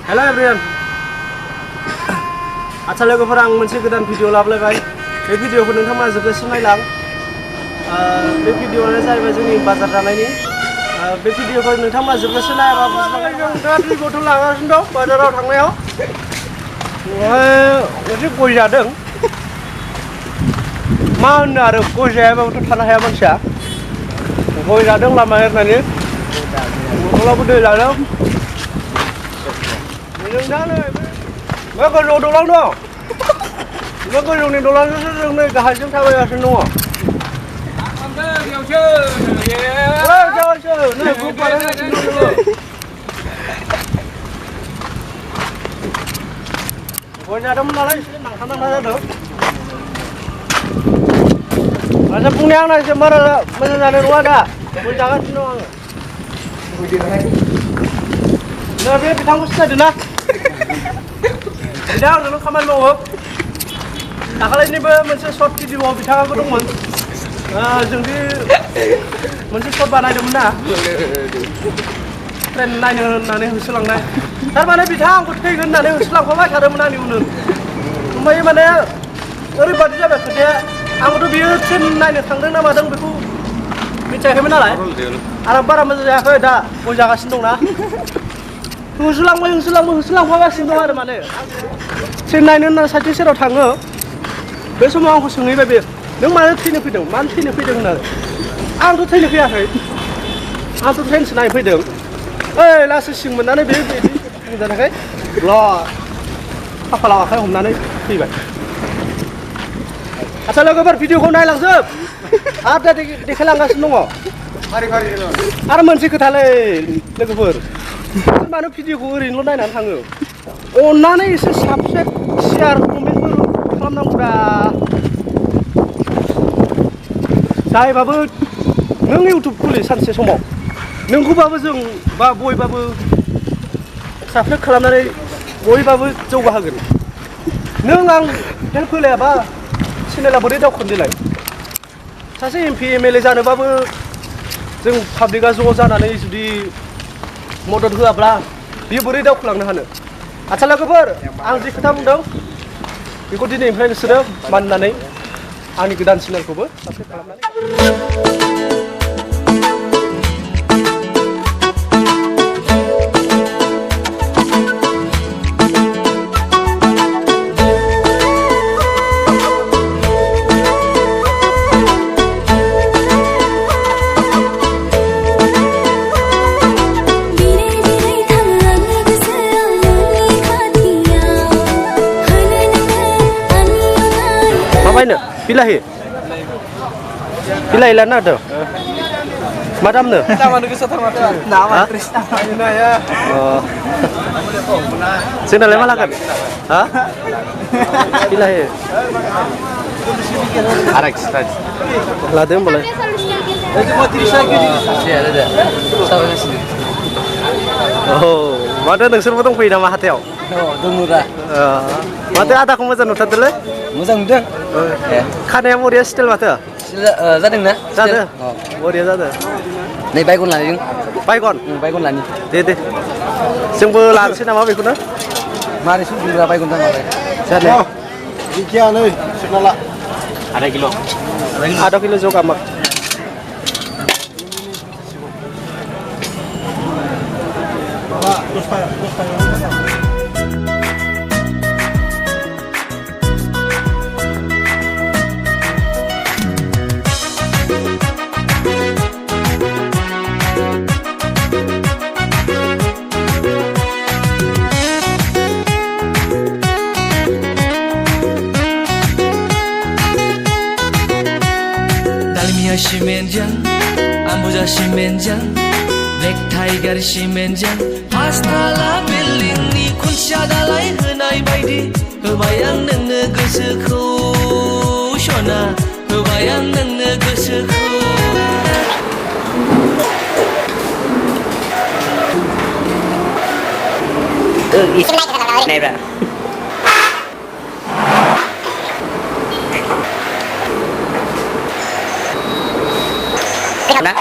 Hello everyone. Acara logoफोर आं मोनसे गोदान भिडिअ लाबोलायबाय बे भिडिअखौ नोंथांमोना जोबजासिम नायलां बे भिडिअआनो जाहैबाय जोंनि बाजार जानायनि बे भिडिअखौ नोंथांमोना जोबजासिम नायाबा बुजिनाय जों दा दै बथल लागासिनो दं बाजाराव थांनायाव मोनसे गय जादों मा होनो आरो गय जायाबाबोथ' थानो हाया मानसिया गय जादों लामा एरनानै बथलावबो दै लादों मा गोजौआव दलां दं मा गोजौनि दलांजोंसो जों नै गाहायजों थाबायगासिनो दङ नै ग्रुप बानायगासिनो दङ गय जादोंमोन नालाय एसे नांथा जादों आচ্ছা बुंनाया आंना एसे बारा मोजां जानाय नङा दा गय जागासिनो दं आङो बे बिथांखौ सिनायदों ना बिथाङा आंजोंनो खामानि मावो दाखालिनिबो मोनसे सर्ट भिडिअआव बिथाङाबो दंमोन जोंदि मोनसे सर्ट बानायदोंमोन ना ट्रेन नायनो होननानै होसोलांनाय थारमाने बिथाङा आंखौ थैगोन होननानै होसोलांफाबाय थादोंमोन आंनि उनाव ओमफ्राय माने ओरैबादि जाबाय खोथाया आंबोथ' बियो ट्रेन नायनो थांदों ना मादों बेखौ मिथियाखैमोन नालाय आरो बारा मोजां जायाखै दा गय जागासिनो दंना होसोलांफागासिनो दं आरो माने ट्रेन नायनो होनना साइथिं सेराव थाङो बे समाव आंखौ सोंहैबाय बे नों मानो थैनो फैदों होननानै आंथ' थैनो फैयाखै आंथ' ट्रेनसो नायनो फैदों ओइ लासै सिं मोननानै बे बिदि जानायखाय खाफालाव आखाइ हमनानै फैबाय आচ্ছা लोगोफोर भिडिअखौ नायलांजोब आरो दा देखायलांगासिनो दङ आरो मोनसे खोथालै लोगोफोर मानो भिडिअखौ ओरैनोल' नायनानै थाङो अननानै एसे साबस्क्राइब शेयार कमेन्टफोर खालामनांगौदा जायबाबो नों इउटुब खुलि सानसे समाव नोंखौबाबो जों बा बयबाबो साबस्क्राइब खालामनानै बयबाबो जौगाहोगोन नों आं हेल्प होलायाबा चेनेला बोरै दावखोन देलाय सासे एमपि एमएलए जानोबाबो जों पाब्लिकआ ज' जानानै जुदि मदद होआब्ला बियो बोरै दावखोलांनो हानो आচ্ছা लोगोफोर आं जि खोथा बुंदों बेखौ दिनैनिफ्राय नोंसोरो मानिनानै आंनि गोदान चेनेलखौबो साबस्क्राइब खालामनानै Bilahi lah na tuh. Madam tuh. Nama nulis satu mata. Nama Trisna. Ini ya. Oh. Sini lama kan? Hah? Bilahi. Arak staj. Ladem boleh. Itu mau Trisna gitu. Iya ada. Sama sini. Oh, mana nang suruh potong nama hatiau. Oh, dungura. Mata ada kamu jangan nutat dulu. Moजां नुदों खानाया बरिया style माथो जादों ना जादों बरिया जादों नै बायगन लादों बायगन लानि दे जोंबो लानोसै नामा बेखौनो मारै सुबिदा बायगन थांबाय जादों दिंखिया नै सुना ला आधा किलो जगा mak 시멘장 안부자 시멘장 넥타이가리 시멘장 파스타라 빌링니 콘샤달라이 흔하이 바이디 허바양 능느 그스코 쇼나 허바양 능느 그스코 này rồi đó